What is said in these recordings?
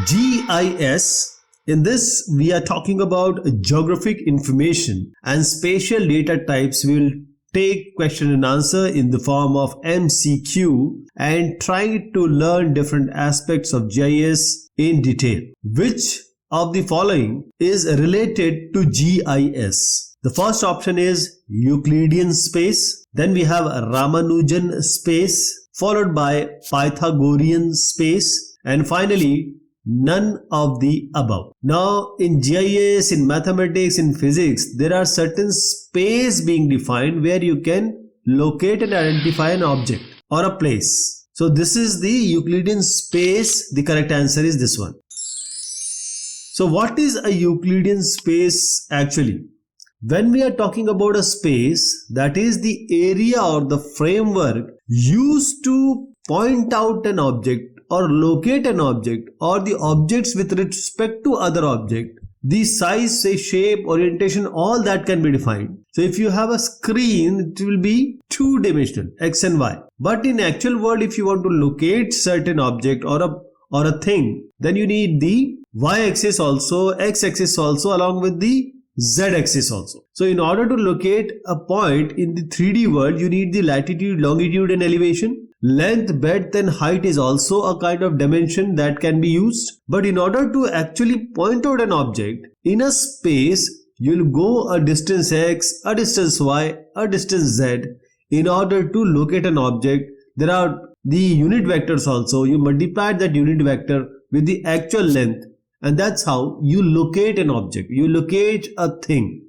GIS. In this, we are talking about geographic information and spatial data types. We will take question and answer in the form of MCQ and try to learn different aspects of GIS in detail. Which of the following is related to GIS? The first option is Euclidean space. Then we have Ramanujan space, followed by Pythagorean space, and finally none of the above. Now in GIS, in mathematics, in physics, there are certain space being defined where you can locate and identify an object or a place. So this is the Euclidean space. The correct answer is this one. So what is a Euclidean space actually? When we are talking about a space, that is the area or the framework used to point out an object or locate an object or the objects with respect to other object, the size, say, shape, orientation, all that can be defined. So if you have a screen, it will be two-dimensional, X and Y. But in actual world, if you want to locate certain object or a thing, then you need the Y-axis also, X-axis also, along with the Z-axis also. So in order to locate a point in the 3D world, you need the latitude, longitude and elevation. Length, breadth and height is also a kind of dimension that can be used. But in order to actually point out an object in a space, you'll go a distance X, a distance Y, a distance Z. In order to locate an object, there are the unit vectors also. You multiply that unit vector with the actual length, and that's how you locate an object. You locate a thing.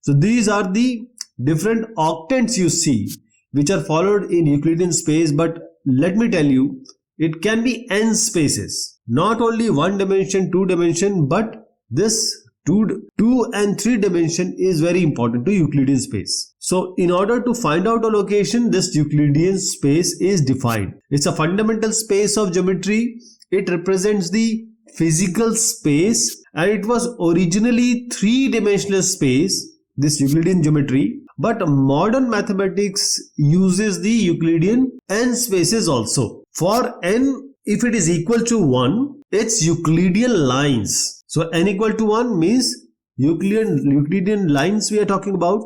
So these are the different octants you see, which are followed in Euclidean space. But let me tell you, it can be n spaces, not only one dimension, two dimension, but this two and three dimension is very important to Euclidean space. So in order to find out a location, this Euclidean space is defined. It's a fundamental space of geometry. It represents the physical space, and it was originally three-dimensional space, this Euclidean geometry. But modern mathematics uses the Euclidean n spaces also. For n, if it is equal to 1, it's Euclidean lines. So n equal to 1 means Euclidean lines we are talking about.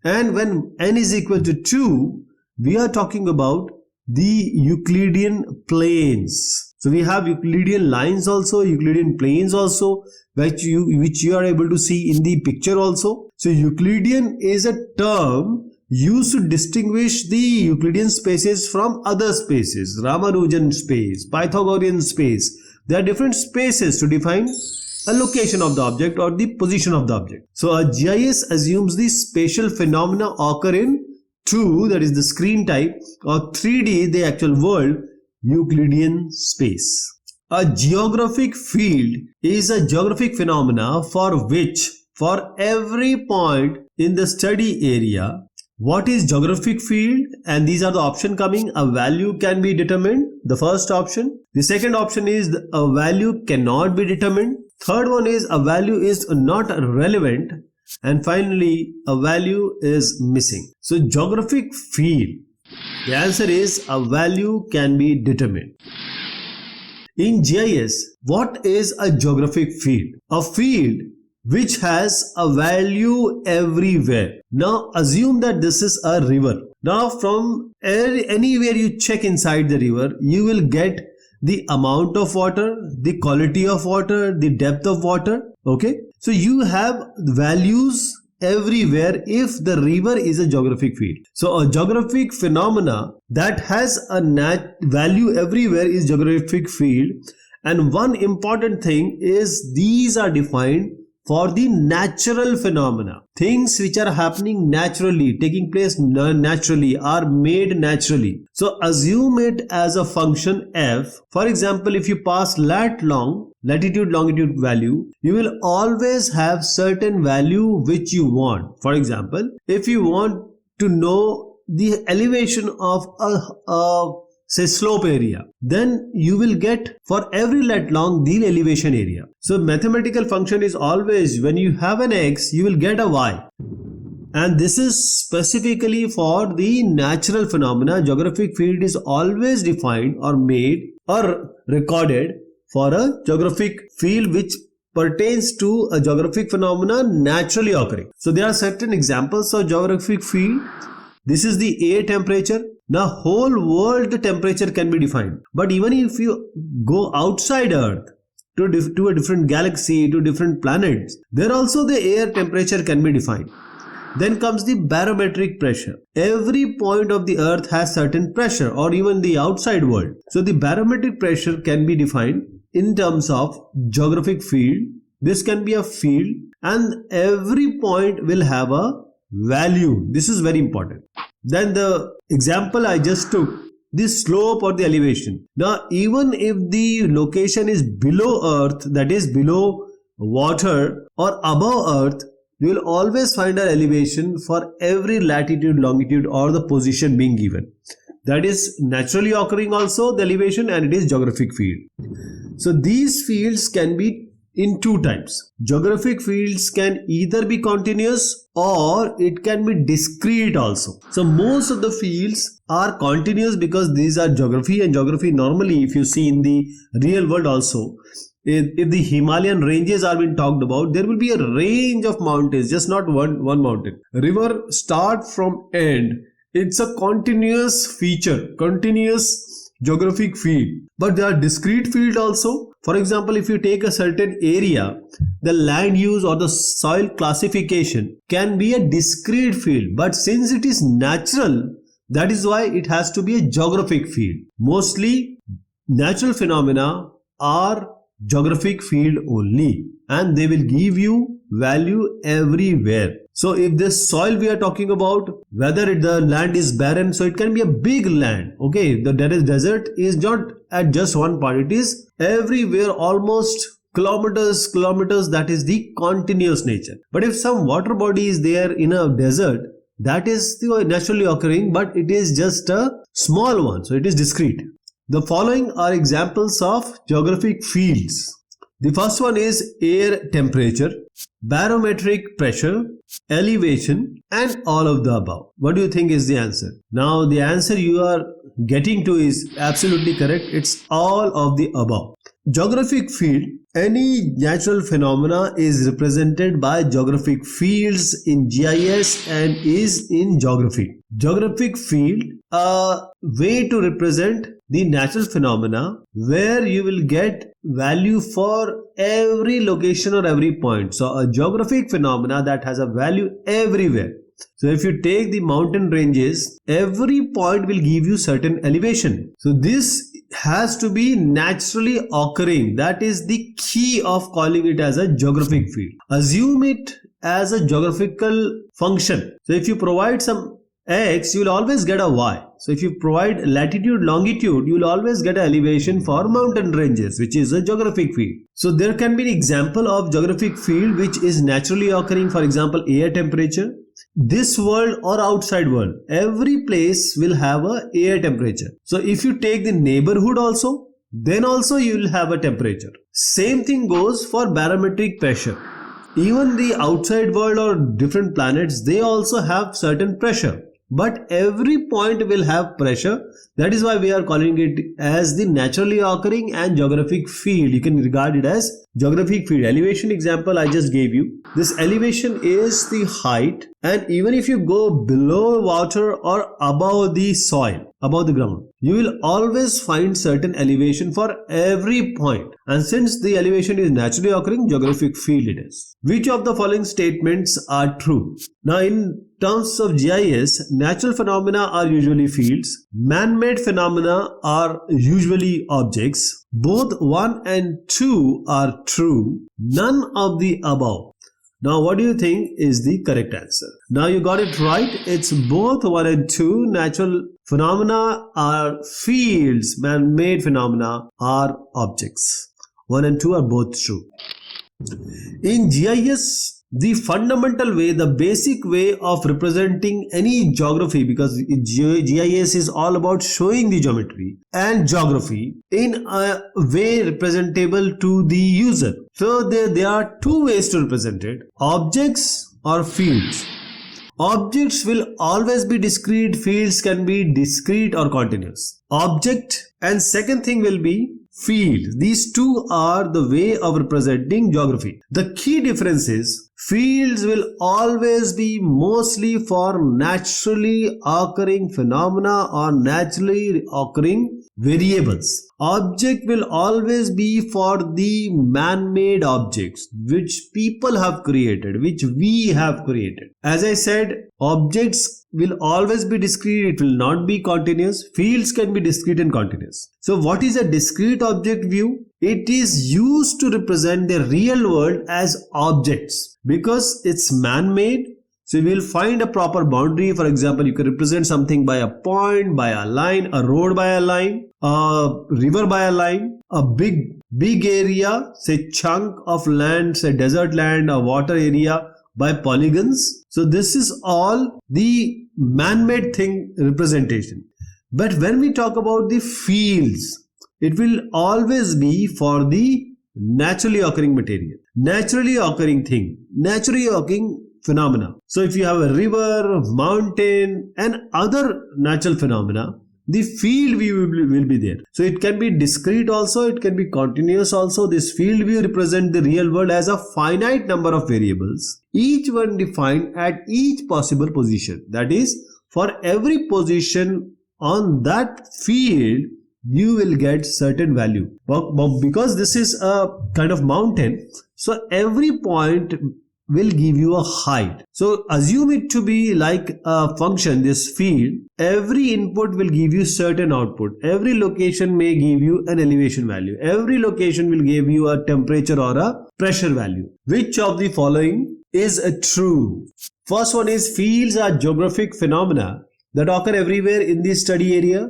And when n is equal to 2, we are talking about the Euclidean planes. So we have Euclidean lines also, Euclidean planes also, which you are able to see in the picture also. So Euclidean is a term used to distinguish the Euclidean spaces from other spaces. Ramanujan space, Pythagorean space. There are different spaces to define a location of the object or the position of the object. So a GIS assumes the spatial phenomena occur in 2, that is the screen type, or 3D, the actual world, Euclidean space. A geographic field is a geographic phenomena for which, for every point in the study area, what is geographic field? And these are the option coming. A value can be determined, the first option. The second option is a value cannot be determined. Third one is a value is not relevant. And finally, a value is missing. So geographic field, the answer is a value can be determined. In GIS, what is a geographic field? A field which has a value everywhere. Now assume that this is a river. Now from anywhere you check inside the river, you will get the amount of water, the quality of water, the depth of water. Okay. So you have values everywhere if the river is a geographic field. So a geographic phenomena that has a value everywhere is geographic field. And one important thing is these are defined for the natural phenomena. Things which are happening naturally, taking place naturally, are made naturally. So assume it as a function f. For example, if you pass latitude longitude value, you will always have certain value which you want. For example, if you want to know the elevation of a say slope area, then you will get for every lat long the elevation area. So mathematical function is always, when you have an x, you will get a y. And this is specifically for the natural phenomena. Geographic field is always defined or made or recorded for a geographic field which pertains to a geographic phenomena naturally occurring. So there are certain examples of geographic field. This is the air temperature. Now whole world temperature can be defined. But even if you go outside Earth to a different galaxy, to different planets, there also the air temperature can be defined. Then comes the barometric pressure. Every point of the Earth has certain pressure, or even the outside world. So the barometric pressure can be defined in terms of geographic field. This can be a field and every point will have a value. This is very important. Then the example I just took, the slope or the elevation. Now even if the location is below Earth, that is below water or above Earth, you will always find an elevation for every latitude, longitude or the position being given. That is naturally occurring also, the elevation, and it is geographic field. So these fields can be in two types. Geographic fields can either be continuous or it can be discrete also. So most of the fields are continuous because these are geography, and geography normally, if you see in the real world also, if the Himalayan ranges are being talked about, there will be a range of mountains, just not one mountain. River start from end. It's a continuous feature, continuous geographic field. But there are discrete field also. For example, if you take a certain area, the land use or the soil classification can be a discrete field. But since it is natural, that is why it has to be a geographic field. Mostly natural phenomena are geographic field only, and they will give you value everywhere. So if this soil we are talking about, whether the land is barren, so it can be a big land. Okay, the desert is not at just one part, it is everywhere, almost kilometers, that is the continuous nature. But if some water body is there in a desert, that is naturally occurring, but it is just a small one, so it is discrete. The following are examples of geographic fields. The first one is air temperature, barometric pressure, elevation, and all of the above. What do you think is the answer? Now the answer you are getting to is absolutely correct. It's all of the above. Geographic field, any natural phenomena is represented by geographic fields in GIS and is in geography. Geographic field, a way to represent the natural phenomena where you will get value for every location or every point. So a geographic phenomena that has a value everywhere. So if you take the mountain ranges, every point will give you certain elevation. So this has to be naturally occurring. That is the key of calling it as a geographic field. Assume it as a geographical function. So if you provide some X, you will always get a Y. So if you provide latitude, longitude, you will always get an elevation for mountain ranges, which is a geographic field. So there can be an example of geographic field which is naturally occurring, for example, air temperature. This world or outside world, every place will have a air temperature. So if you take the neighborhood also, then also you will have a temperature. Same thing goes for barometric pressure. Even the outside world or different planets, they also have certain pressure. But every point will have pressure. That is why we are calling it as the naturally occurring and geographic field. You can regard it as geographic field. Elevation example I just gave you. This elevation is the height, and even if you go below water or above the soil, above the ground, you will always find certain elevation for every point. And since the elevation is naturally occurring, geographic field it is. Which of the following statements are true? Now in terms of GIS, natural phenomena are usually fields. Man-made phenomena are usually objects. Both 1 and 2 are true. None of the above. Now what do you think is the correct answer? Now you got it right. It's both 1 and 2. Natural phenomena are fields. Man-made phenomena are objects. 1 and 2 are both true. In GIS, the fundamental way, the basic way of representing any geography, because GIS is all about showing the geometry and geography in a way representable to the user. So there are two ways to represent it: objects or fields. Objects will always be discrete, fields can be discrete or continuous. Object, and second thing will be fields. These two are the way of representing geography. The key difference is fields will always be mostly for naturally occurring phenomena or naturally occurring variables. Object will always be for the man-made objects which people have created, which we have created. As I said, objects will always be discrete, it will not be continuous. Fields can be discrete and continuous. So what is a discrete object view? It is used to represent the real world as objects because it's man-made. So you will find a proper boundary. For example, you can represent something by a point, by a line, a road by a line, a river by a line, a big area, say chunk of land, say desert land, a water area by polygons. So this is all the man-made thing representation. But when we talk about the fields, it will always be for the naturally occurring material, naturally occurring thing, naturally occurring phenomena. So if you have a river, mountain and other natural phenomena, the field view will be there. So it can be discrete also, it can be continuous also. This field view represents the real world as a finite number of variables, each one defined at each possible position. That is, for every position on that field, you will get certain value. But because this is a kind of mountain, so every point will give you a height. So assume it to be like a function, this field. Every input will give you certain output. Every location may give you an elevation value. Every location will give you a temperature or a pressure value. Which of the following is true? First one is fields are geographic phenomena that occur everywhere in the study area.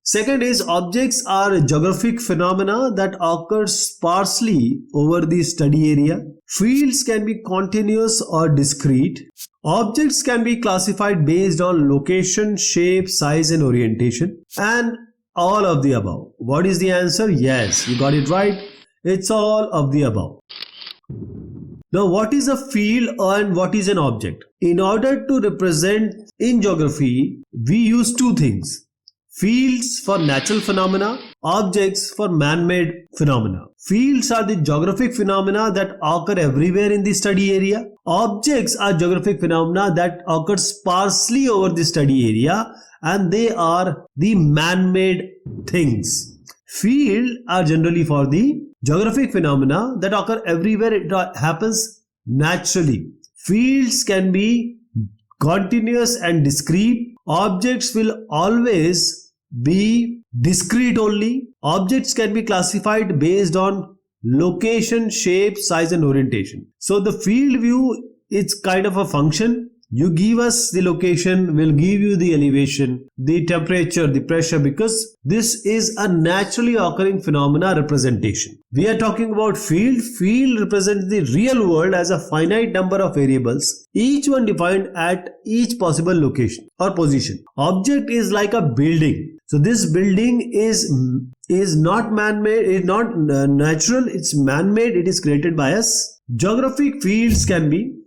Second is objects are geographic phenomena that occur sparsely over the study area. Fields can be continuous or discrete. Objects can be classified based on location, shape, size and orientation. And all of the above. What is the answer? Yes, you got it right. It's all of the above. Now, what is a field and what is an object? In order to represent in geography, we use two things. Fields for natural phenomena, objects for man-made phenomena. Fields are the geographic phenomena that occur everywhere in the study area. Objects are geographic phenomena that occur sparsely over the study area, and they are the man-made things. Fields are generally for the geographic phenomena that occur everywhere. It happens naturally. Fields can be continuous and discrete. Objects will always be discrete only. Objects can be classified based on location, shape, size and orientation. So the field view is kind of a function. You give us the location, we'll give you the elevation, the temperature, the pressure, because this is a naturally occurring phenomena representation. We are talking about field. Field represents the real world as a finite number of variables, each one defined at each possible location or position. Object is like a building. So this building is not man-made, it's not natural, it's man-made, it is created by us. Geographic fields can be,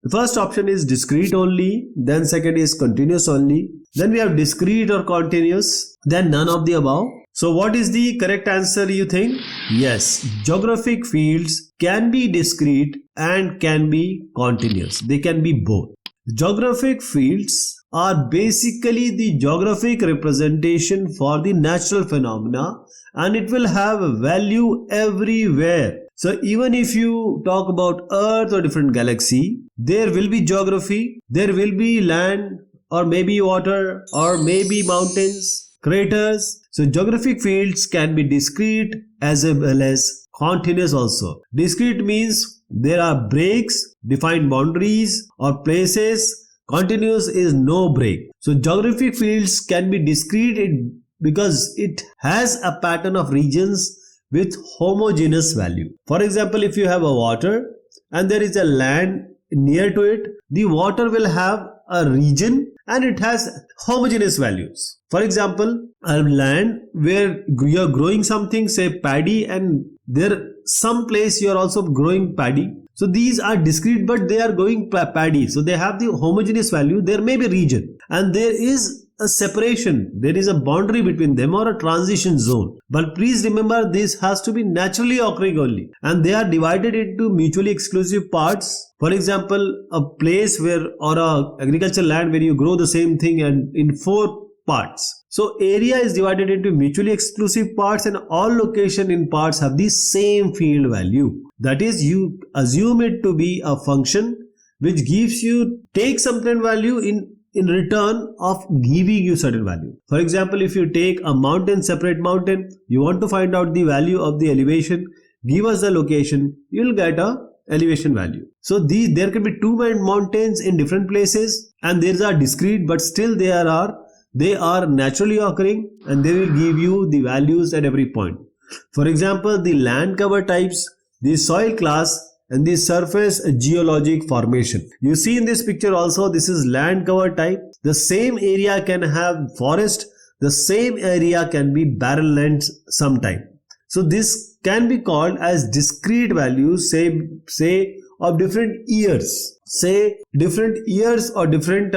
the first option is discrete only, then second is continuous only, then we have discrete or continuous, then none of the above. So what is the correct answer you think? Yes, geographic fields can be discrete and can be continuous. They can be both. Geographic fields are basically the geographic representation for the natural phenomena, and it will have a value everywhere. So even if you talk about Earth or different galaxy, there will be geography, there will be land or maybe water or maybe mountains, craters. So geographic fields can be discrete as well as continuous also. Discrete means there are breaks, defined boundaries or places. Continuous is no break. So geographic fields can be discrete because it has a pattern of regions with homogeneous value. For example, if you have a water and there is a land near to it, the water will have a region and it has homogeneous values. For example, a land where you are growing something, say paddy, and there some place you are also growing paddy. So these are discrete, but they are growing paddy. So they have the homogeneous value. There may be region and there is a separation, there is a boundary between them or a transition zone. But please remember, this has to be naturally occurring only, and they are divided into mutually exclusive parts. For example, a place where, or a agricultural land where you grow the same thing and in 4 parts. So area is divided into mutually exclusive parts, and all location in parts have the same field value. That is, you assume it to be a function which gives you, take certain value in return of giving you certain value. For example, if you take a mountain, separate mountain, you want to find out the value of the elevation, give us the location, you will get a elevation value. So there can be 2 mountains in different places, and these are discrete, but still they are naturally occurring, and they will give you the values at every point. For example, the land cover types, the soil class, and the surface geologic formation. You see in this picture also, this is land cover type. The same area can have forest, the same area can be barren lands sometime. So this can be called as discrete values, say of different years, or different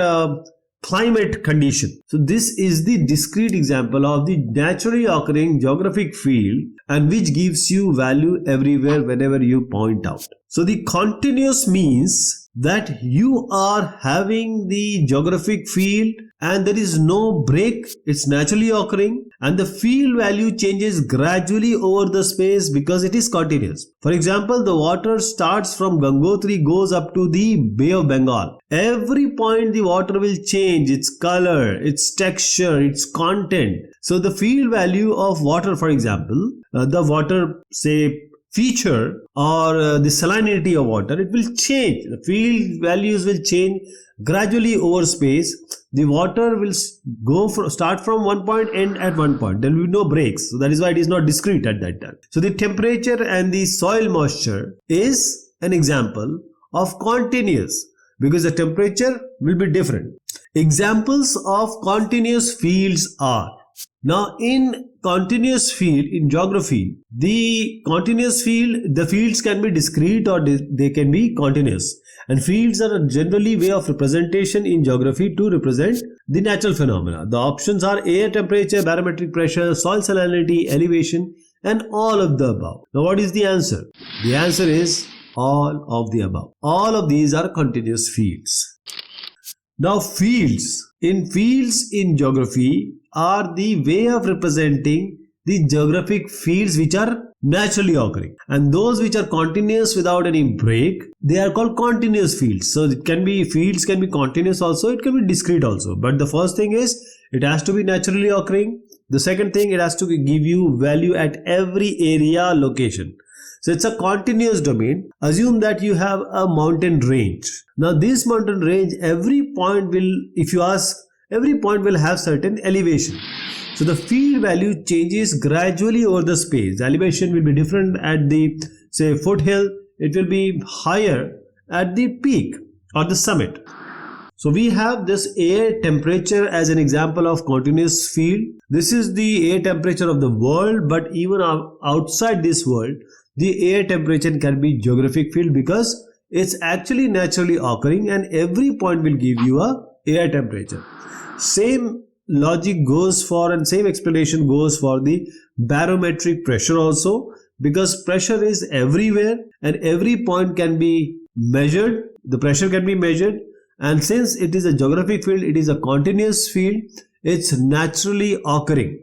climate condition. So this is the discrete example of the naturally occurring geographic field, and which gives you value everywhere whenever you point out. So the continuous means that you are having the geographic field and there is no break, it's naturally occurring, and the field value changes gradually over the space because it is continuous. For example, the water starts from Gangotri, goes up to the Bay of Bengal. Every point the water will change its color, its texture, its content. So the field value of water, for example, the water, say, feature or the salinity of water, it will change. The field values will change gradually over space. The water will start from one point, end at one point. There will be no breaks. So that is why it is not discrete at that time. So the temperature and the soil moisture is an example of continuous, because the temperature will be different. Examples of continuous fields are, now in continuous field in geography, the continuous field, the fields can be discrete or they can be continuous, and fields are generally way of representation in geography to represent the natural phenomena. The options are air temperature, barometric pressure, soil salinity, elevation, and all of the above. Now what is the answer? The answer is all of the above. All of these are continuous fields. Now fields in geography are the way of representing the geographic fields which are naturally occurring, and those which are continuous without any break, they are called continuous fields. So it can be, fields can be continuous also, it can be discrete also, but the first thing is it has to be naturally occurring. The second thing, it has to give you value at every area location. So it's a continuous domain. Assume that you have a mountain range. Now this mountain range, every point will, if you ask, every point will have certain elevation. So the field value changes gradually over the space. The elevation will be different at the, say, foothill. It will be higher at the peak or the summit. So we have this air temperature as an example of continuous field. This is the air temperature of the world, but even outside this world, the air temperature can be geographic field because it's actually naturally occurring, and every point will give you a air temperature. Same logic goes for, and same explanation goes for the barometric pressure also, because pressure is everywhere and every point can be measured. The pressure can be measured, and since it is a geographic field, it is a continuous field, it's naturally occurring.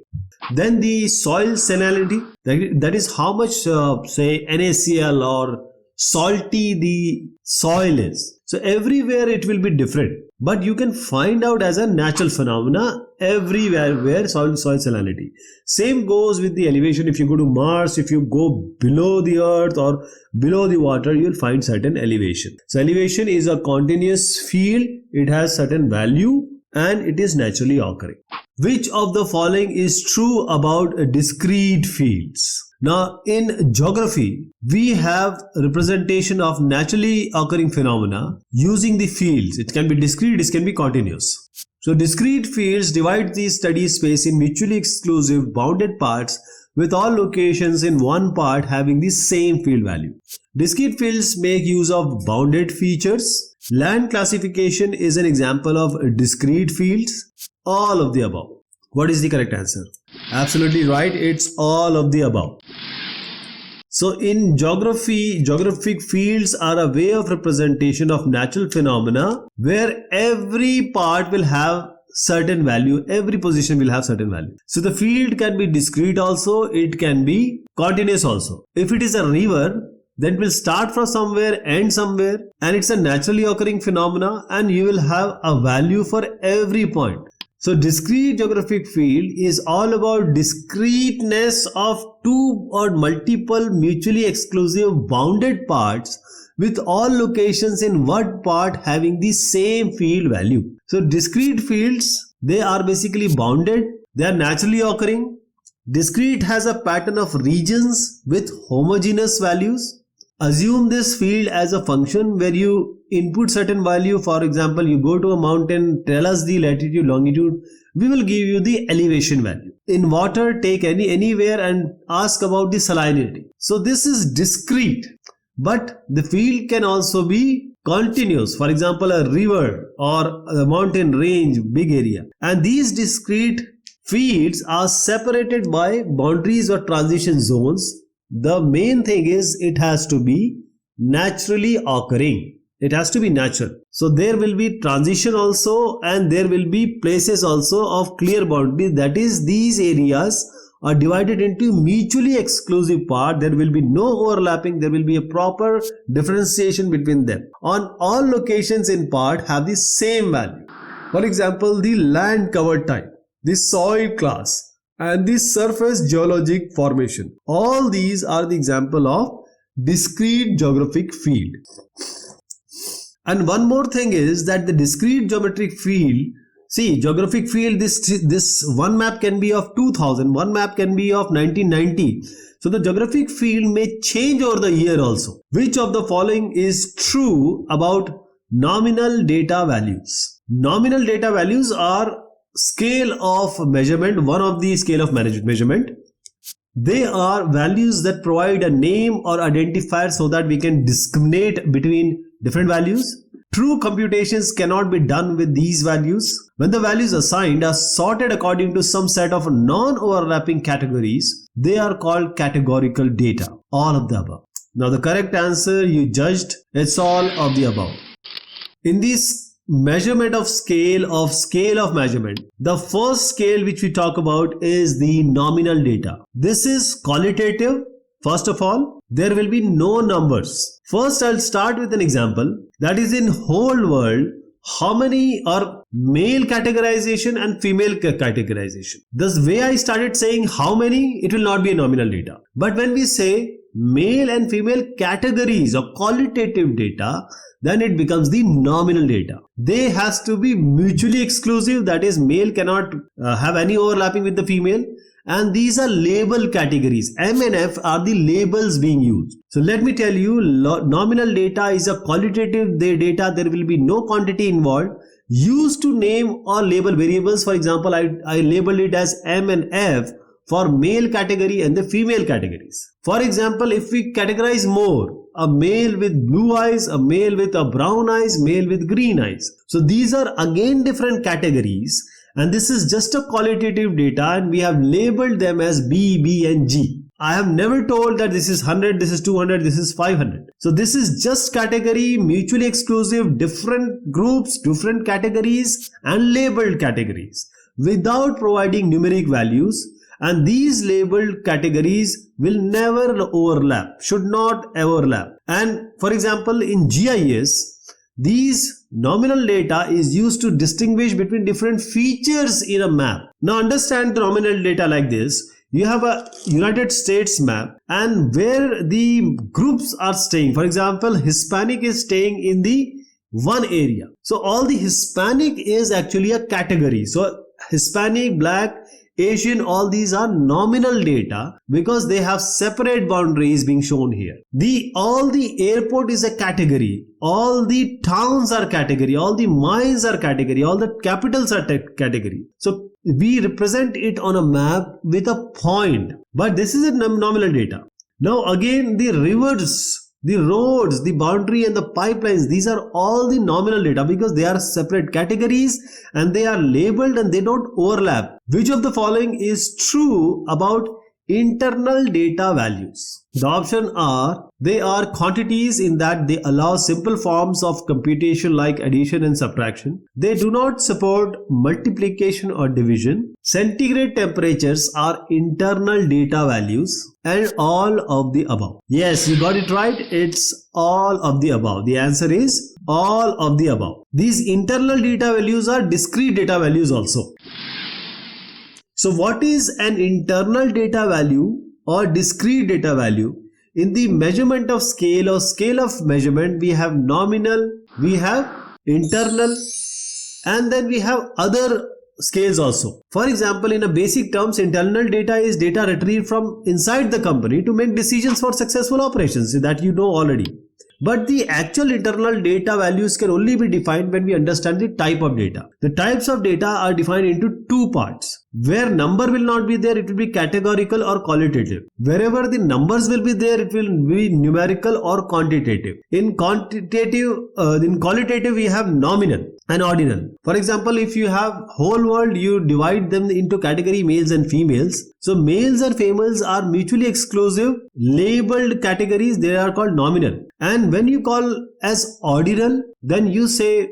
Then the soil salinity, that is how much say NaCl or salty the soil is. So everywhere it will be different, but you can find out as a natural phenomena everywhere where soil salinity. Same goes with the elevation. If you go to Mars, if you go below the earth or below the water, you will find certain elevation. So elevation is a continuous field. It has certain value and it is naturally occurring. Which of the following is true about discrete fields? Now in geography, we have representation of naturally occurring phenomena using the fields. It can be discrete, it can be continuous. So discrete fields divide the study space in mutually exclusive bounded parts with all locations in one part having the same field value. Discrete fields make use of bounded features. Land classification is an example of discrete fields. All of the above. What is the correct answer? Absolutely right, it's all of the above. So in geography, geographic fields are a way of representation of natural phenomena where every part will have certain value, every position will have certain value. So the field can be discrete also, it can be continuous also. If it is a river, then it will start from somewhere, end somewhere, and it's a naturally occurring phenomena, and you will have a value for every point. So discrete geographic field is all about discreteness of two or multiple mutually exclusive bounded parts with all locations in one part having the same field value. So discrete fields, they are basically bounded, they are naturally occurring. Discrete has a pattern of regions with homogeneous values. Assume this field as a function where you input certain value. For example, you go to a mountain, tell us the latitude, longitude, we will give you the elevation value. In water, take anywhere and ask about the salinity. So this is discrete, but the field can also be continuous. For example, a river or a mountain range, big area. And these discrete fields are separated by boundaries or transition zones. The main thing is it has to be naturally occurring. It has to be natural. So there will be transition also, and there will be places also of clear boundary. That is, these areas are divided into mutually exclusive part. There will be no overlapping. There will be a proper differentiation between them. On all locations in part have the same value. For example, the land cover type, the soil class, and the surface geologic formation. All these are the example of discrete geographic field. And one more thing is that the discrete geometric field, see, geographic field, this one map can be of 2000, one map can be of 1990. So the geographic field may change over the year also. Which of the following is true about nominal data values? Nominal data values are scale of measurement, one of the scale of measurement. They are values that provide a name or identifier so that we can discriminate between different values. True computations cannot be done with these values. When the values assigned are sorted according to some set of non-overlapping categories, they are called categorical data. All of the above. Now the correct answer you judged, it's all of the above. In this measurement of scale of measurement, the first scale which we talk about is the nominal data. This is qualitative. First of all, there will be no numbers. First, I'll start with an example. That is, in whole world, how many are male categorization and female categorization. This way I started saying how many, it will not be a nominal data. But when we say male and female categories or qualitative data, then it becomes the nominal data. They has to be mutually exclusive. That is, male cannot have any overlapping with the female. And these are label categories. M and F are the labels being used. So let me tell you, nominal data is a qualitative data. There will be no quantity involved. Used to name or label variables. For example, I labeled it as M and F for male category and the female categories. For example, if we categorize more, a male with blue eyes, a male with a brown eyes, male with green eyes. So these are again different categories, and this is just a qualitative data, and we have labeled them as B, B and G. I have never told that this is 100, this is 200, this is 500. So this is just category, mutually exclusive, different groups, different categories and labeled categories without providing numeric values. And these labeled categories will never overlap, should not overlap. And for example, in GIS, these nominal data is used to distinguish between different features in a map. Now understand the nominal data like this. You have a United States map and where the groups are staying. For example, Hispanic is staying in the one area. So all the Hispanic is actually a category. So Hispanic, Black, Asian, all these are nominal data because they have separate boundaries being shown here. All the airport is a category, all the towns are category, all the mines are category, all the capitals are category. So we represent it on a map with a point, but this is a nominal data. Now again, the rivers, The roads, the boundary and the pipelines, these are all the nominal data because they are separate categories and they are labeled and they don't overlap. Which of the following is true about internal data values? The options are, they are quantities in that they allow simple forms of computation like addition and subtraction. They do not support multiplication or division. Centigrade temperatures are internal data values, and all of the above. Yes, you got it right. It's all of the above. The answer is all of the above. These internal data values are discrete data values also. So what is an internal data value or discrete data value? In the measurement of scale or scale of measurement, we have nominal, we have internal, and then we have other scales also. For example, in a basic terms, internal data is data retrieved from inside the company to make decisions for successful operations, that you know already. But the actual internal data values can only be defined when we understand the type of data. The types of data are defined into two parts. Where number will not be there, it will be categorical or qualitative. Wherever the numbers will be there, it will be numerical or quantitative. In qualitative, we have nominal and ordinal. For example, if you have whole world, you divide them into category males and females. So males and females are mutually exclusive labeled categories. They are called nominal. And when you call as ordinal, then you say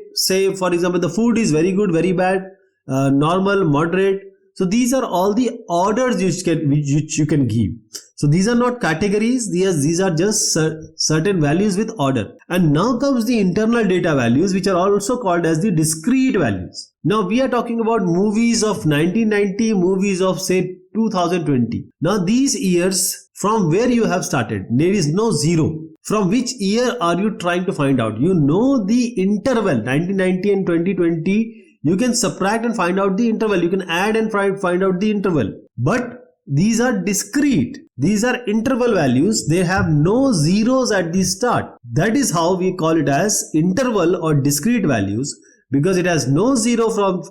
for example, the food is very good, very bad, normal, moderate. So these are all the orders which you can give. So these are not categories. These are just certain values with order. And now comes the internal data values, which are also called as the discrete values. Now we are talking about movies of 1990, movies of say 2020. Now these years, from where you have started, there is no zero. From which year are you trying to find out? You know the interval, 1990 and 2020. You can subtract and find out the interval. You can add and find out the interval. But these are discrete. These are interval values. They have no zeros at the start. That is how we call it as interval or discrete values, because it has no zero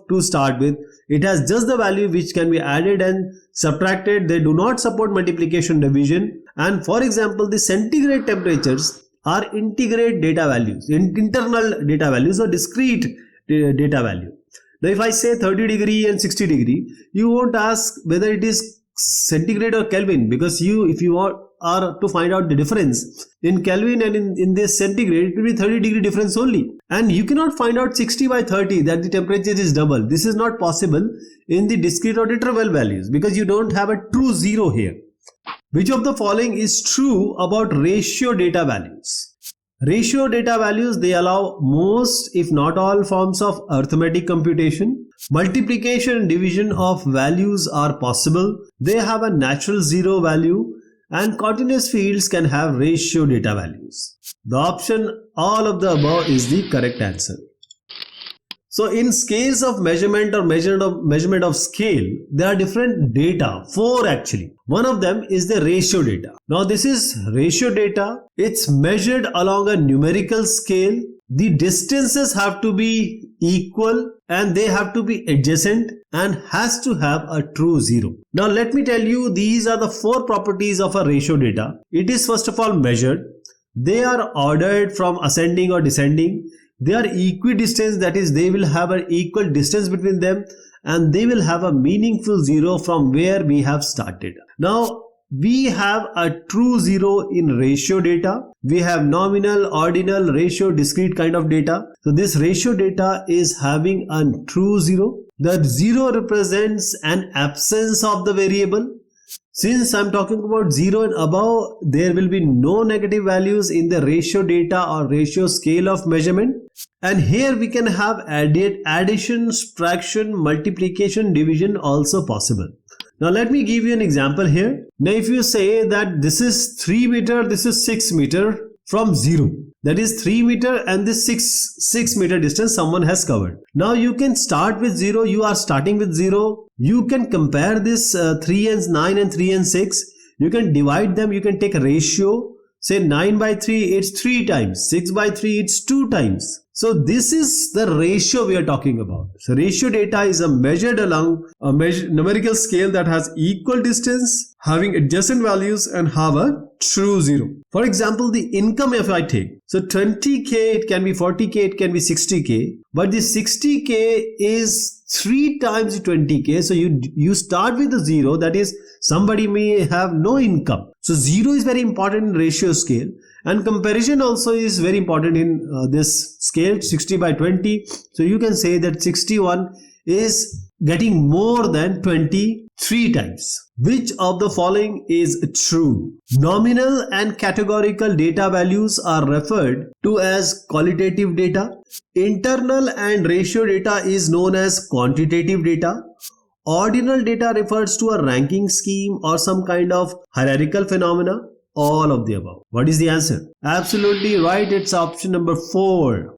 to start with. It has just the value which can be added and subtracted. They do not support multiplication, division. And for example, the centigrade temperatures are integrate data values, internal data values or discrete data value. Now if I say 30 degree and 60 degree, you won't ask whether it is centigrade or Kelvin, because if you are to find out the difference in Kelvin and in this centigrade, it will be 30 degree difference only. And you cannot find out 60 by 30 that the temperature is double. This is not possible in the discrete or interval values because you don't have a true zero here. Which of the following is true about ratio data values? Ratio data values, they allow most, if not all, forms of arithmetic computation. Multiplication and division of values are possible. They have a natural zero value, and continuous fields can have ratio data values. The option all of the above is the correct answer. So in scales of measurement or measurement of scale, there are different data, 4 actually. One of them is the ratio data. Now this is ratio data. It's measured along a numerical scale. The distances have to be equal and they have to be adjacent and has to have a true zero. Now let me tell you, these are the 4 properties of a ratio data. It is first of all measured. They are ordered from ascending or descending. They are equidistant, that is, they will have an equal distance between them, and they will have a meaningful zero from where we have started. Now we have a true zero in ratio data. We have nominal, ordinal, ratio, discrete kind of data. So this ratio data is having a true zero. The zero represents an absence of the variable. Since I'm talking about 0 and above, there will be no negative values in the ratio data or ratio scale of measurement. And here we can have addition, subtraction, multiplication, division also possible. Now let me give you an example here. Now if you say that this is 3 meter, this is 6 meter from 0. That is 3 meter and this 6 meter distance someone has covered. Now you can start with 0. You are starting with 0. You can compare this 3 and 9 and 3 and 6. You can divide them. You can take a ratio. Say 9 by 3, it's 3 times. 6 by 3, it's 2 times. So this is the ratio we are talking about. So ratio data is measured along a numerical scale that has equal distance, having adjacent values and have a true zero. For example, the income if I take, so 20k, it can be 40k, it can be 60k, but the 60k is 3 times 20k. So you start with the zero, that is somebody may have no income. So zero is very important in ratio scale, and comparison also is very important in this scale, 60 by 20. So you can say that 61 is getting more than 23 times. Which of the following is true? Nominal and categorical data values are referred to as qualitative data. Internal and ratio data is known as quantitative data. Ordinal data refers to a ranking scheme or some kind of hierarchical phenomena. All of the above. What is the answer? Absolutely right. It's option number 4.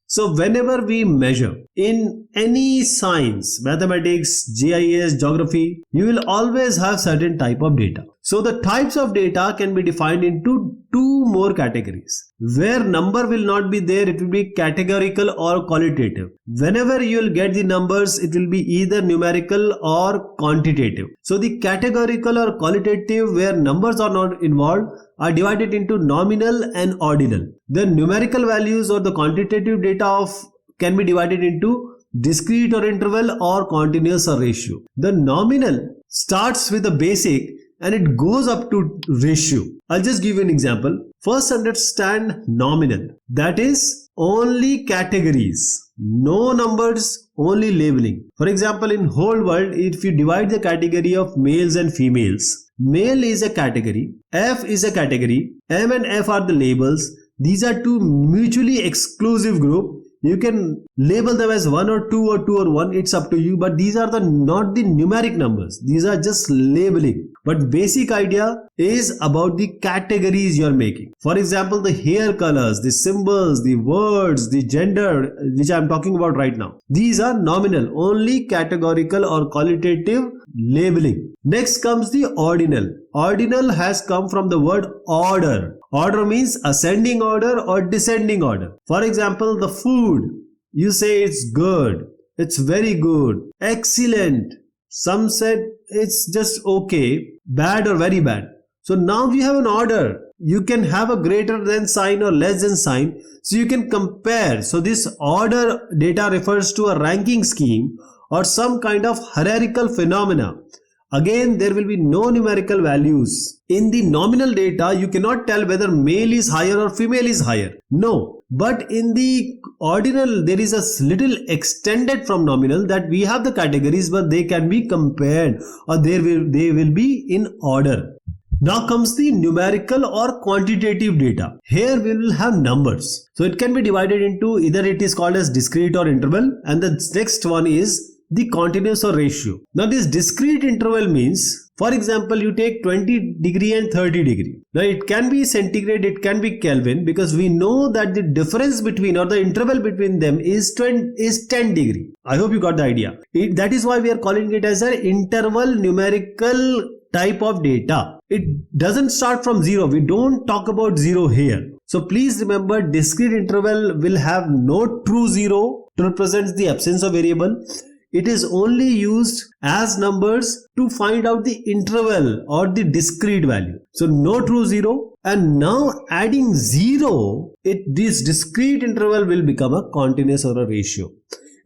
So whenever we measure in any science, mathematics, GIS, geography, you will always have certain type of data. So the types of data can be defined into 2 more categories. Where number will not be there, it will be categorical or qualitative. Whenever you will get the numbers, it will be either numerical or quantitative. So the categorical or qualitative, where numbers are not involved, are divided into nominal and ordinal. The numerical values or the quantitative data can be divided into discrete or interval or continuous or ratio. The nominal starts with the basic and it goes up to ratio. I'll just give you an example. First, understand nominal. That is only categories. No numbers, only labeling. For example, in whole world, if you divide the category of males and females, male is a category, F is a category, M and F are the labels. These are 2 mutually exclusive group. You can label them as 1 or 2 or 2 or 1. It's up to you. But these are not the numeric numbers. These are just labeling. But basic idea is about the categories you are making. For example, the hair colors, the symbols, the words, the gender, which I am talking about right now. These are nominal, only categorical or qualitative labeling. Next comes the ordinal. Ordinal has come from the word order. Order means ascending order or descending order. For example, the food, you say it's good, it's very good, excellent. Some said it's just okay, bad or very bad. So now we have an order. You can have a greater than sign or less than sign. So you can compare. So this order data refers to a ranking scheme or some kind of hierarchical phenomena. Again, there will be no numerical values. In the nominal data, you cannot tell whether male is higher or female is higher. No. But in the ordinal, there is a little extended from nominal that we have the categories, but they can be compared or they will be in order. Now comes the numerical or quantitative data. Here we will have numbers. So it can be divided into either it is called as discrete or interval, and the next one is the continuous or ratio. Now this discrete interval means, for example, you take 20 degree and 30 degree. Now it can be centigrade, it can be Kelvin, because we know that the difference between or the interval between them is 10 degree. I hope you got the idea. That is why we are calling it as an interval numerical type of data. It doesn't start from 0. We don't talk about 0 here. So please remember, discrete interval will have no true 0 to represent the absence of variable. It is only used as numbers to find out the interval or the discrete value. So no true 0, and now adding 0, this discrete interval will become a continuous or a ratio.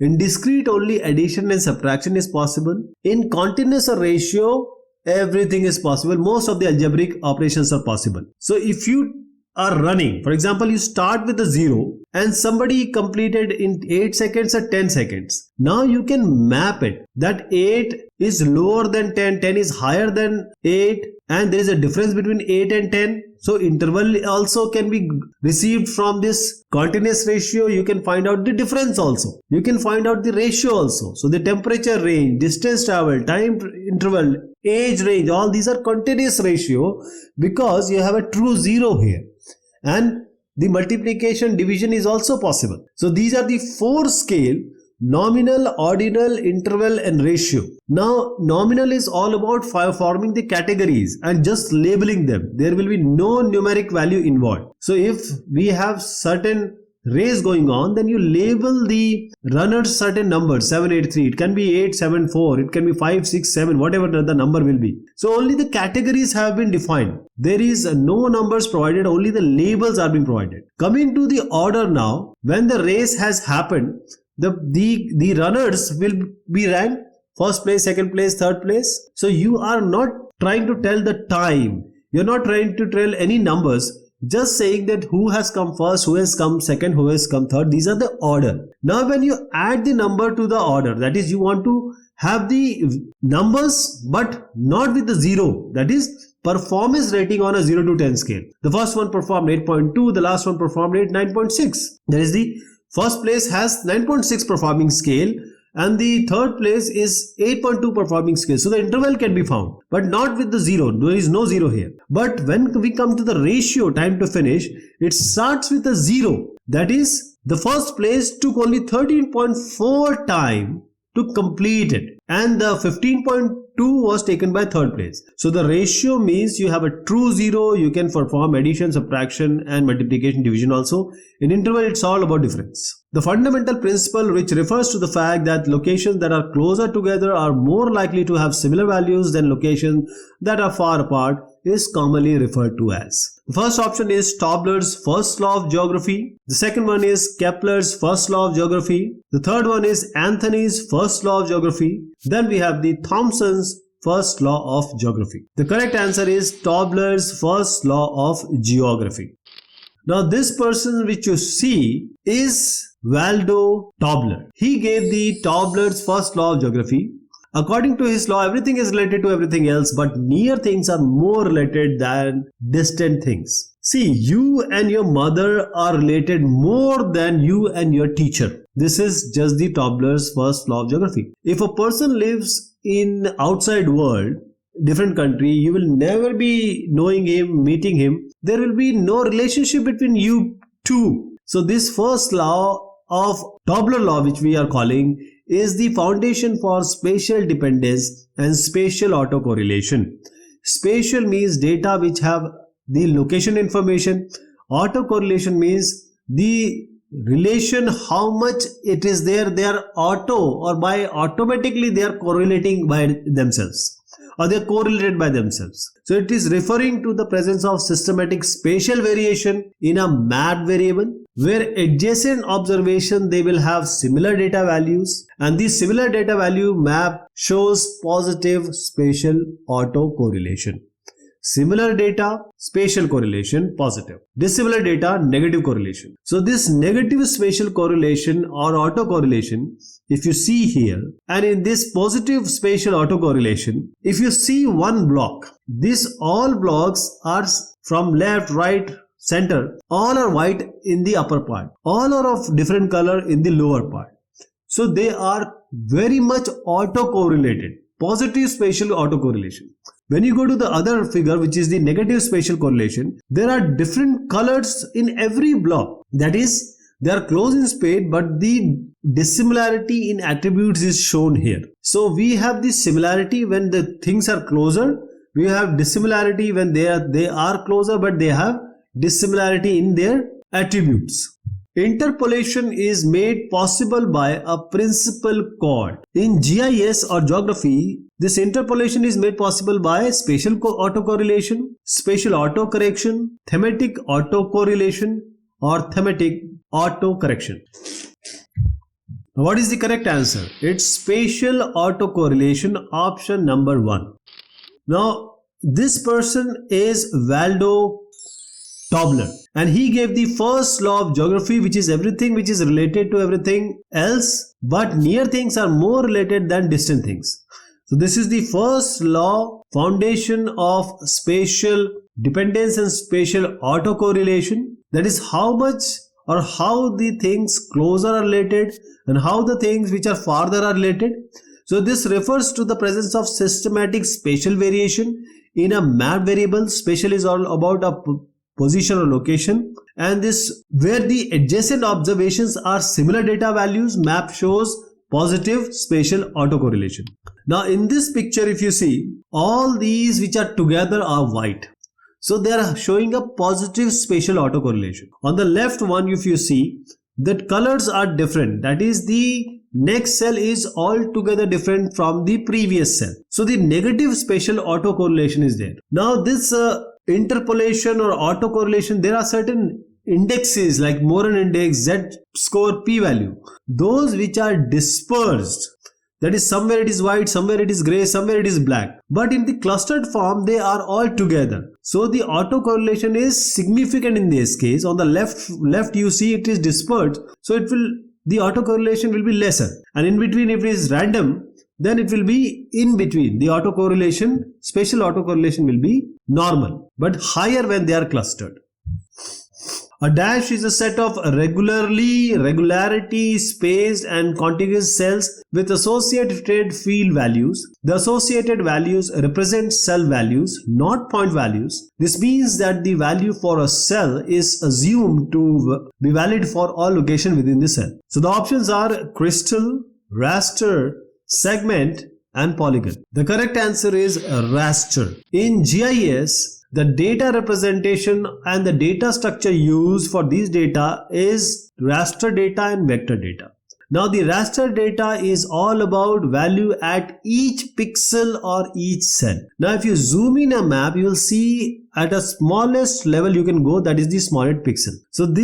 In discrete, only addition and subtraction is possible. In continuous or ratio, everything is possible. Most of the algebraic operations are possible. So if you are running, for example, you start with a 0 and somebody completed in 8 seconds or 10 seconds. Now you can map it that 8 is lower than 10, 10 is higher than 8, and there is a difference between 8 and 10. So interval also can be received from this continuous ratio. You can find out the difference also. You can find out the ratio also. So the temperature range, distance travel, time interval, age range, all these are continuous ratio because you have a true 0 here. And the multiplication division is also possible. So these are the 4 scale nominal, ordinal, interval and ratio. Now nominal is all about forming the categories and just labeling them. There will be no numeric value involved. So if we have certain race going on, then you label the runners certain numbers, 783, it can be 874, it can be 567, whatever the number will be. So only the categories have been defined. There is no numbers provided, only the labels are being provided. Coming to the order now, when the race has happened, the runners will be ranked first place, second place, third place. So you are not trying to tell the time, you're not trying to tell any numbers, just saying that who has come first, who has come second, who has come third. These are the order. Now when you add the number to the order, that is, you want to have the numbers but not with the 0, that is performance rating on a 0 to 10 scale. The first one performed 8.2, the last one performed 9.6. That is, the first place has 9.6 performing scale and the third place is 8.2 performing scale. So the interval can be found, but not with the 0. There is no 0 here. But when we come to the ratio time to finish, it starts with a 0. That is, the first place took only 13.4 time to complete it, and the 15.2 was taken by third place. So the ratio means you have a true 0, you can perform addition, subtraction and multiplication, division also. In interval, it's all about difference. The fundamental principle, which refers to the fact that locations that are closer together are more likely to have similar values than locations that are far apart, is commonly referred to as. The first option is Tobler's first law of geography. The second one is Kepler's first law of geography. The third one is Anthony's first law of geography. Then we have the Thomson's first law of geography. The correct answer is Tobler's first law of geography. Now this person which you see is Waldo Tobler. He gave the Tobler's first law of geography. According to his law, everything is related to everything else, but near things are more related than distant things. See, you and your mother are related more than you and your teacher. This is just the Tobler's first law of geography. If a person lives in outside world, different country, you will never be knowing him, meeting him. There will be no relationship between you two. So this first law of Tobler law, which we are calling, is the foundation for spatial dependence and spatial autocorrelation. Spatial means data which have the location information. Autocorrelation means the relation, how much it is there, they are auto or by automatically they are correlating by themselves, or they are correlated by themselves. So it is referring to the presence of systematic spatial variation in a mapped variable, where adjacent observation they will have similar data values, and the similar data value map shows positive spatial autocorrelation. Similar data, spatial correlation, positive. Dissimilar data, negative correlation. So this negative spatial correlation or autocorrelation, if you see here, and in this positive spatial autocorrelation, if you see one block, these all blocks are from left, right, center, all are white in the upper part, all are of different color in the lower part. So they are very much autocorrelated, positive spatial autocorrelation. When you go to the other figure, which is the negative spatial correlation, there are different colors in every block. That is, they are close in space, but the dissimilarity in attributes is shown here. So we have the similarity when the things are closer. We have dissimilarity when they are closer, but they have dissimilarity in their attributes. Interpolation is made possible by a principal chord. In GIS or geography, this interpolation is made possible by spatial autocorrelation, spatial autocorrection, thematic autocorrelation, or thematic autocorrection. What is the correct answer? It's spatial autocorrelation, option number 1. Now, this person is Waldo Tobler, and he gave the first law of geography, which is everything which is related to everything else, but near things are more related than distant things. So this is the first law, foundation of spatial dependence and spatial autocorrelation. That is how much or how the things closer are related and how the things which are farther are related. So this refers to the presence of systematic spatial variation in a mapped variable. Spatial is all about a position or location, and this where the adjacent observations are similar data values, map shows positive spatial autocorrelation. Now in this picture, if you see, all these which are together are white. So they are showing a positive spatial autocorrelation. On the left one, if you see, the colors are different. That is, the next cell is altogether different from the previous cell. So the negative spatial autocorrelation is there. Now this interpolation or autocorrelation, there are certain indexes like Moran index, z-score, p-value. Those which are dispersed, that is, somewhere it is white, somewhere it is gray, somewhere it is black. But in the clustered form, they are all together. So the autocorrelation is significant in this case. On the left you see it is dispersed. So the autocorrelation will be lesser. And in between, if it is random, then it will be in between. The autocorrelation, spatial autocorrelation will be normal, but higher when they are clustered. A dash is a set of regularity spaced and contiguous cells with associated field values. The associated values represent cell values, not point values. This means that the value for a cell is assumed to be valid for all locations within the cell. So the options are crystal, raster, segment, and polygon. The correct answer is raster. In GIS, the data representation and the data structure used for these data is raster data and vector data. Now the raster data is all about value at each pixel or each cell. Now if you zoom in a map, you will see at a smallest level you can go, that is the smallest pixel. So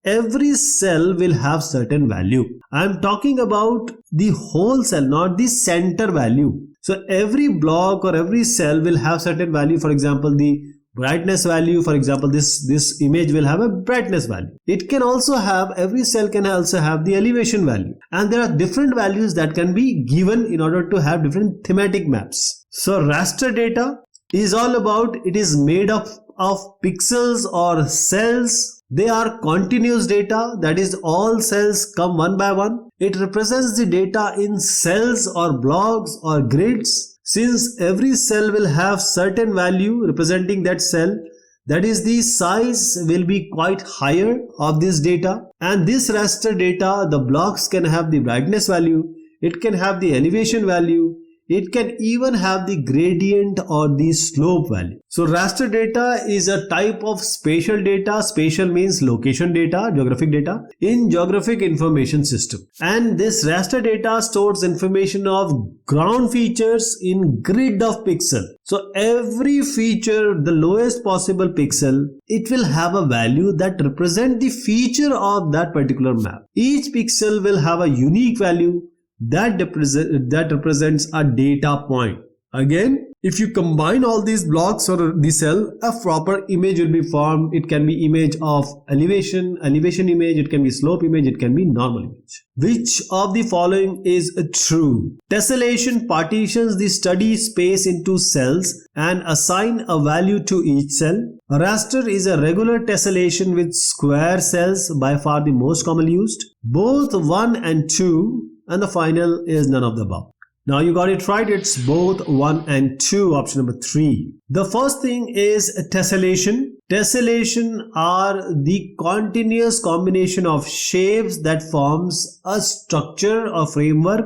every cell will have certain value. I am talking about the whole cell, not the center value. So every block or every cell will have certain value. For example, the brightness value, for example, this image will have a brightness value. It can also have, every cell can also have the elevation value. And there are different values that can be given in order to have different thematic maps. So raster data is all about, it is made up of pixels or cells. They are continuous data, that is, all cells come one by one. It represents the data in cells or blocks or grids. Since every cell will have certain value representing that cell, that is, the size will be quite higher of this data. And this raster data, the blocks can have the brightness value, it can have the elevation value, it can even have the gradient or the slope value. So raster data is a type of spatial data. Spatial means location data, geographic data, in geographic information system. And this raster data stores information of ground features in grid of pixel. So every feature, the lowest possible pixel, it will have a value that represents the feature of that particular map. Each pixel will have a unique value that represents a data point. Again, if you combine all these blocks or the cell, a proper image will be formed. It can be image of elevation image, it can be slope image, it can be normal image. Which of the following is true? Tessellation partitions the study space into cells and assign a value to each cell. A raster is a regular tessellation with square cells, by far the most commonly used. Both 1 and 2, and the final is none of the above. Now you got it right, it's both 1 and 2, option number 3. The first thing is tessellation. Tessellation are the continuous combination of shapes that forms a structure or framework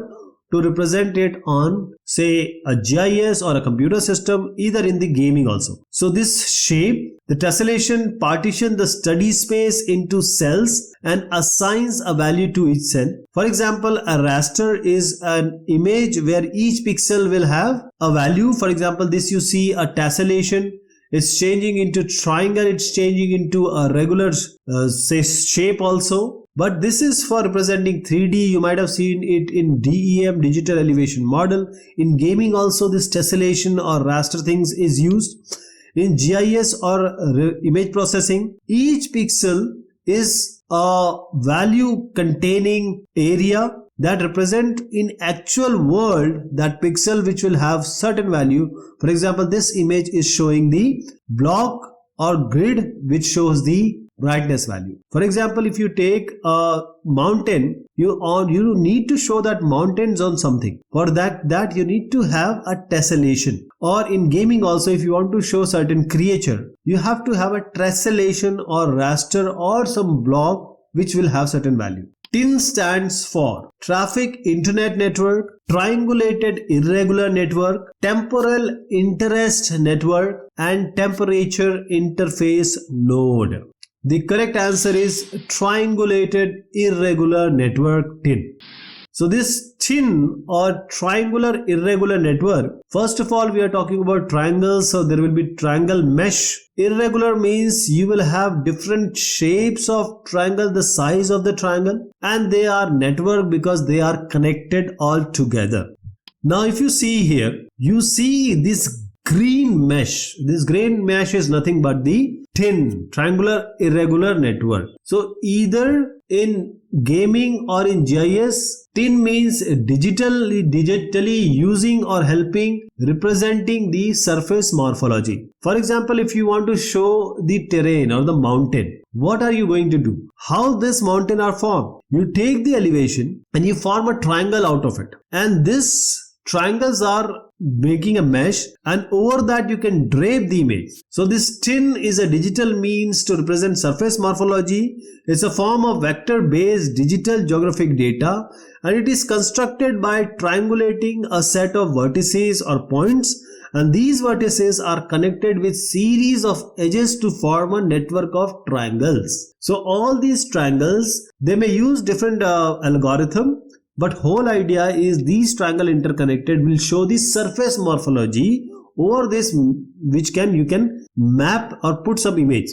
to represent it on, say, a GIS or a computer system, either in the gaming also. So this shape, the tessellation partition the study space into cells and assigns a value to each cell. For example, a raster is an image where each pixel will have a value. For example, this you see a tessellation. It's changing into triangle, it's changing into a regular say shape also. But this is for representing 3D. You might have seen it in DEM, digital elevation model. In gaming also this tessellation or raster things is used. In GIS or image processing, each pixel is a value containing area that represent in actual world that pixel which will have certain value. For example, this image is showing the block or grid which shows the brightness value. For example, if you take a mountain, you need to show that mountains on something. For that you need to have a tessellation. Or in gaming also, if you want to show certain creature, you have to have a tessellation or raster or some block which will have certain value. TIN stands for Traffic Internet Network, Triangulated Irregular Network, Temporal Interest Network, and Temperature Interface Node. The correct answer is Triangulated Irregular Network, TIN. So this TIN or Triangular Irregular Network, first of all we are talking about triangles, so there will be triangle mesh. Irregular means you will have different shapes of triangle, the size of the triangle, and they are network because they are connected all together. Now if you see here, you see this green mesh. This green mesh is nothing but the TIN, Triangular Irregular Network. So either in gaming or in GIS, TIN means digitally using or helping representing the surface morphology. For example, if you want to show the terrain or the mountain, what are you going to do? How this mountain are formed? You take the elevation and you form a triangle out of it, and this triangles are making a mesh, and over that you can drape the image. So this TIN is a digital means to represent surface morphology. It's a form of vector based digital geographic data, and it is constructed by triangulating a set of vertices or points, and these vertices are connected with series of edges to form a network of triangles. So all these triangles, they may use different algorithm, but whole idea is these triangle interconnected will show the surface morphology over this, which you can map or put some image.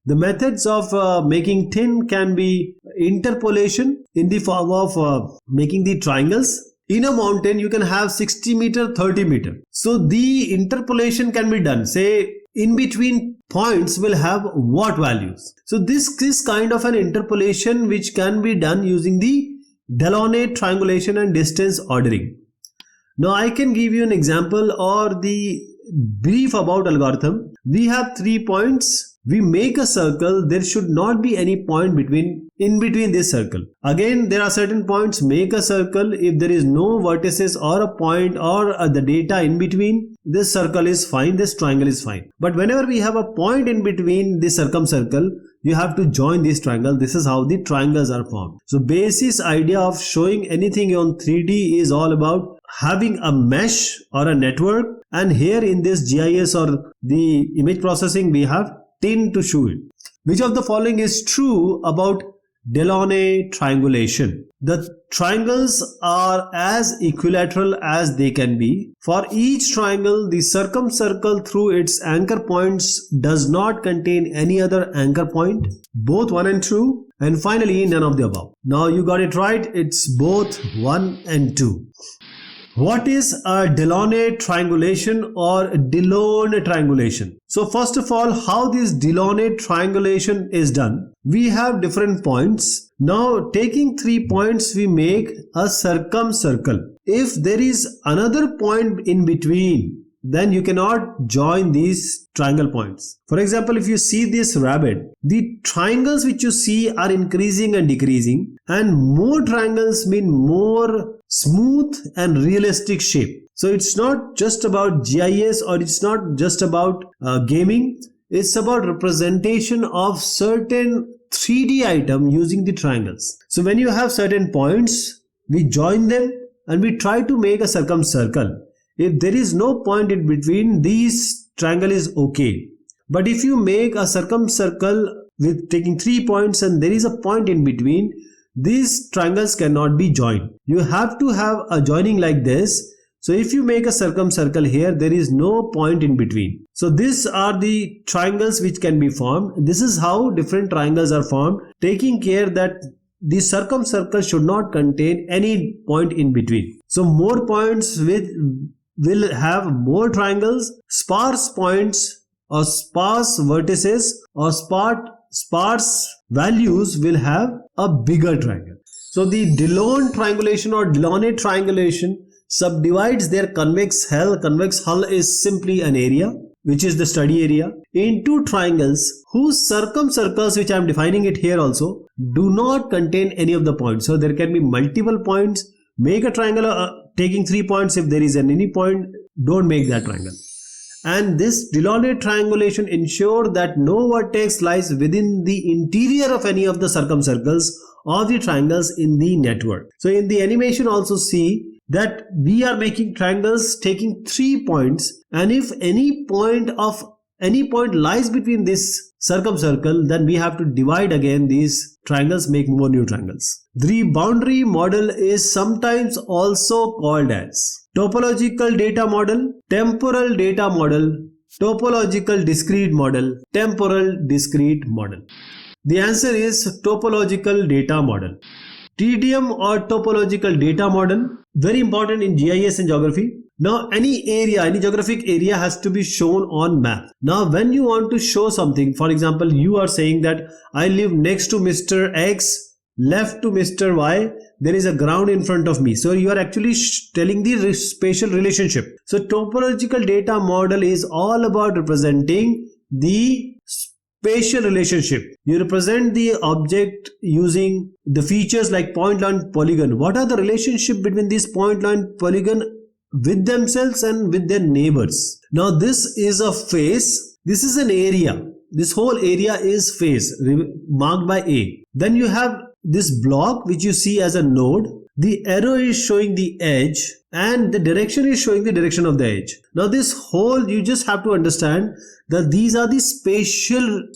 The methods of making TIN can be interpolation in the form of making the triangles. In a mountain you can have 60 meter, 30 meter. So the interpolation can be done. Say in between points will have what values. So this is kind of an interpolation which can be done using the Delaunay triangulation and distance ordering. Now I can give you an example or the brief about algorithm. We have 3 points. We make a circle. There should not be any point in between this circle. Again, there are certain points. Make a circle. If there is no vertices or a point or the data in between, this circle is fine. This triangle is fine. But whenever we have a point in between this circumcircle, you have to join this triangle. This is how the triangles are formed. So basis idea of showing anything on 3D is all about having a mesh or a network, and here in this GIS or the image processing we have TIN to show it. Which of the following is true about Delaunay triangulation? The triangles are as equilateral as they can be. For each triangle, the circumcircle through its anchor points does not contain any other anchor point. Both 1 and 2. And finally, none of the above. Now you got it right. It's both 1 and 2. What is a Delaunay triangulation or Delaunay triangulation? So first of all, how this Delaunay triangulation is done? We have different points. Now taking 3 points, we make a circumcircle. If there is another point in between, then you cannot join these triangle points. For example, if you see this rabbit, the triangles which you see are increasing and decreasing, and more triangles mean more smooth and realistic shape. So it's not just about GIS or it's not just about gaming. It's about representation of certain 3D item using the triangles. So when you have certain points, we join them and we try to make a circumcircle. If there is no point in between, this triangle is okay. But if you make a circumcircle with taking 3 points and there is a point in between, these triangles cannot be joined. You have to have a joining like this. So if you make a circumcircle here, there is no point in between. So these are the triangles which can be formed. This is how different triangles are formed, taking care that the circumcircle should not contain any point in between. So more points will have more triangles. Sparse points or sparse vertices or sparse values will have a bigger triangle. So the Delaunay triangulation or Delaunay triangulation subdivides their convex hull. Convex hull is simply an area, which is the study area, into triangles whose circumcircles, which I am defining it here also, do not contain any of the points. So there can be multiple points. Make a triangle taking 3 points. If there is any point, don't make that triangle. And this Delaunay triangulation ensures that no vertex lies within the interior of any of the circumcircles of the triangles in the network. So in the animation also see that we are making triangles taking 3 points, and if any point lies between this circumcircle, then we have to divide again these triangles, make more new triangles. The boundary model is sometimes also called as topological data model, temporal data model, topological discrete model, temporal discrete model. The answer is topological data model. TDM or topological data model, very important in GIS and geography. Now any geographic area has to be shown on map. Now when you want to show something, for example, you are saying that I live next to Mr. X, left to Mr. Y, there is a ground in front of me. So you are actually telling the spatial relationship. So topological data model is all about representing the spatial relationship. You represent the object using the features like point, line, polygon. What are the relationship between these point, line, polygon with themselves and with their neighbors? Now this is a face, this is an area, this whole area is face marked by A. Then you have this block which you see as a node, the arrow is showing the edge and the direction is showing the direction of the edge. Now this whole, you just have to understand that these are the spatial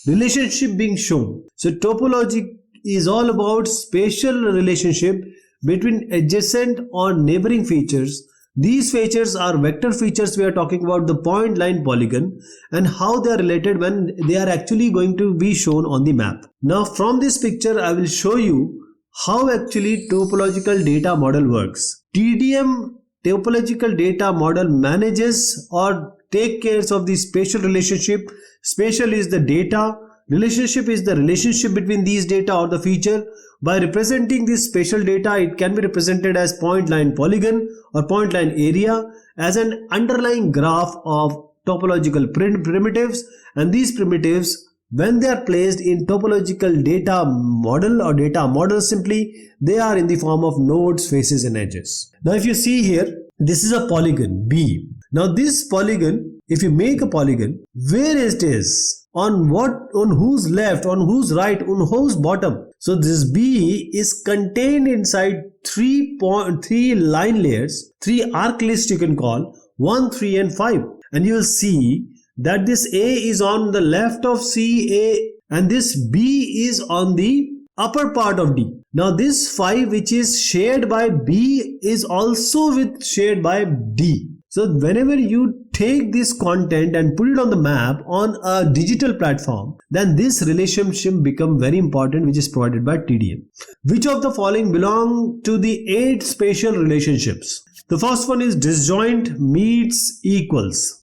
relationship being shown. So topology is all about spatial relationship between adjacent or neighboring features. These features are vector features. We are talking about the point, line, polygon, and how they are related when they are actually going to be shown on the map. Now from this picture I will show you how actually topological data model works. TDM, topological data model, manages or take care of the spatial relationship. Spatial is the data, relationship is the relationship between these data or the feature. By representing this spatial data, it can be represented as point, line, polygon or point, line, area as an underlying graph of topological primitives, and these primitives, when they are placed in topological data model or data model, simply they are in the form of nodes, faces and edges. Now if you see here, this is a polygon B. Now this polygon, if you make a polygon, where it is, on whose left, on whose right, on whose bottom. So this B is contained inside three line layers, 3 arc lists you can call, 1, 3 and 5. And you will see that this A is on the left of C, A, and this B is on the upper part of D. Now this 5 which is shared by B is also shared by D. So whenever you take this content and put it on the map on a digital platform, then this relationship becomes very important, which is provided by TDM. Which of the following belong to the 8 spatial relationships? The first one is disjoint, meets, equals.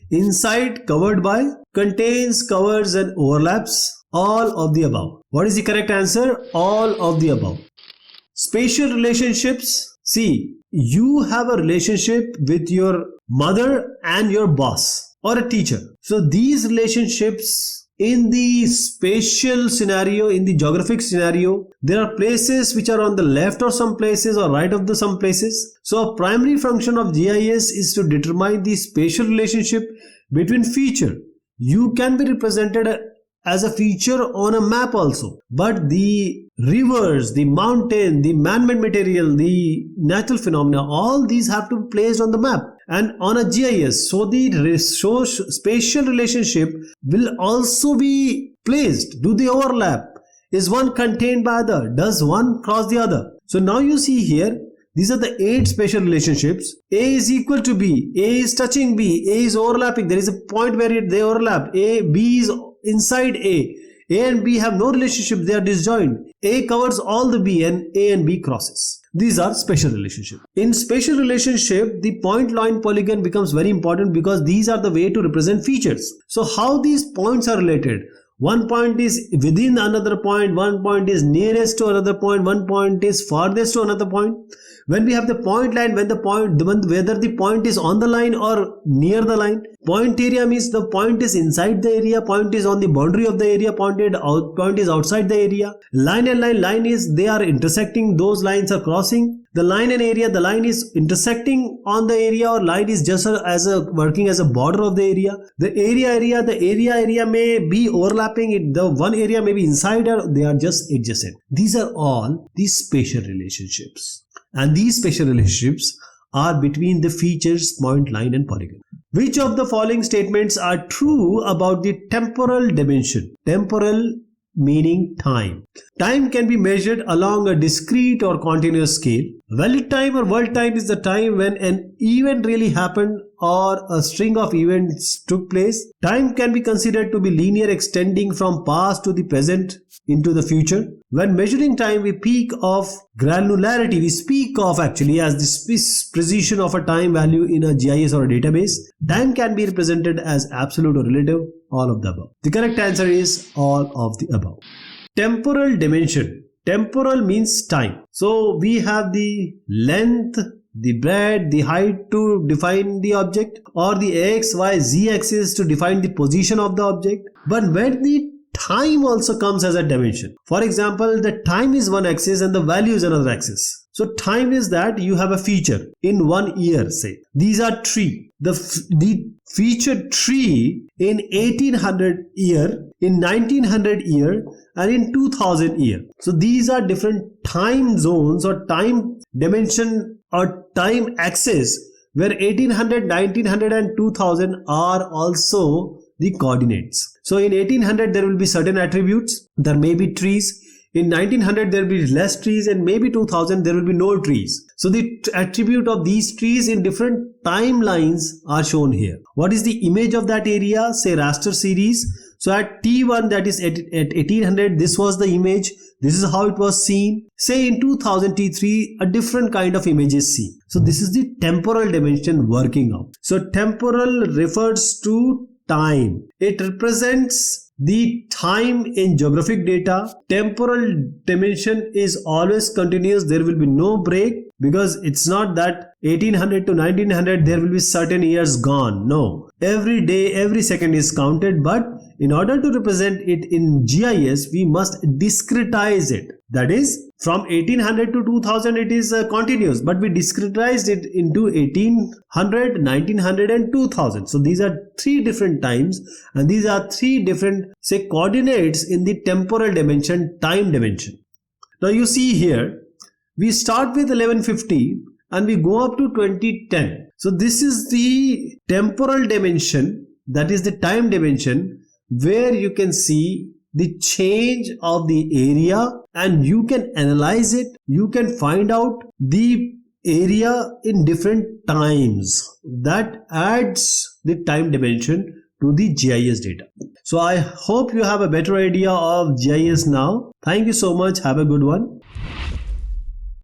Inside, covered by, contains, covers and overlaps. All of the above. What is the correct answer? All of the above. Spatial relationships. See, you have a relationship with your mother and your boss or a teacher. So these relationships in the spatial scenario, in the geographic scenario, there are places which are on the left or some places or right of some places. So a primary function of GIS is to determine the spatial relationship between feature. You can be represented as a feature on a map also, but the rivers, the mountain, the man-made material, the natural phenomena, all these have to be placed on the map and on a GIS. So the spatial relationship will also be placed. Do they overlap? Is one contained by other? Does one cross the other? So now you see here, these are the 8 spatial relationships. A is equal to B, A is touching B, A is overlapping. There is a point where they overlap. B is inside A and B have no relationship, they are disjoint. A covers all the B and A and B crosses. These are spatial relationship. In spatial relationship, the point, line, polygon becomes very important because these are the way to represent features. So how these points are related? One point is within another point, one point is nearest to another point, one point is farthest to another point. When we have the point line, whether the point is on the line or near the line. Point area means the point is inside the area, point is on the boundary of the area, point is outside the area. Line and line is they are intersecting, those lines are crossing. The line and area, the line is intersecting on the area, or line is just working as a border of the area. The area may be overlapping. The one area may be inside, or they are just adjacent. These are all these spatial relationships, and these spatial relationships are between the features, point, line and polygon. Which of the following statements are true about the temporal dimension? Temporal meaning time. Time can be measured along a discrete or continuous scale. Valid time or world time is the time when an event really happened or a string of events took place. Time can be considered to be linear, extending from past to the present into the future. When measuring time, we speak of granularity. We speak of actually as the precision of a time value in a GIS or a database. Time can be represented as absolute or relative, all of the above. The correct answer is all of the above. Temporal dimension. Temporal means time. So we have the length, the breadth, the height to define the object, or the x, y, z axis to define the position of the object. But when the time also comes as a dimension. For example, the time is one axis and the value is another axis. So time is that you have a feature in 1 year, say. These are tree. The featured tree in 1800 year, in 1900 year and in 2000 year. So these are different time zones or time dimension or time axis where 1800, 1900 and 2000 are also the coordinates. So in 1800 there will be certain attributes, there may be trees. In 1900 there will be less trees, and maybe 2000 there will be no trees. So the attribute of these trees in different timelines are shown here. What is the image of that area? Say raster series. So at T1, that is at 1800, this was the image. This is how it was seen. Say in 2000 T3, a different kind of image is seen. So this is the temporal dimension working out. So temporal refers to time. It represents the time in geographic data. Temporal dimension is always continuous. There will be no break, because it's not that 1800 to 1900 there will be certain years gone. No, every day, every second is counted. But in order to represent it in GIS, we must discretize it. That is, from 1800 to 2000 it is continuous, but we discretized it into 1800, 1900 and 2000. So these are three different times, and these are three different, say, coordinates in the temporal dimension, time dimension. Now you see here, we start with 1150 and we go up to 2010. So this is the temporal dimension, that is the time dimension, where you can see the change of the area and you can analyze it. You can find out the area in different times. That adds the time dimension to the GIS data. So I hope you have a better idea of GIS now. Thank you so much. Have a good one.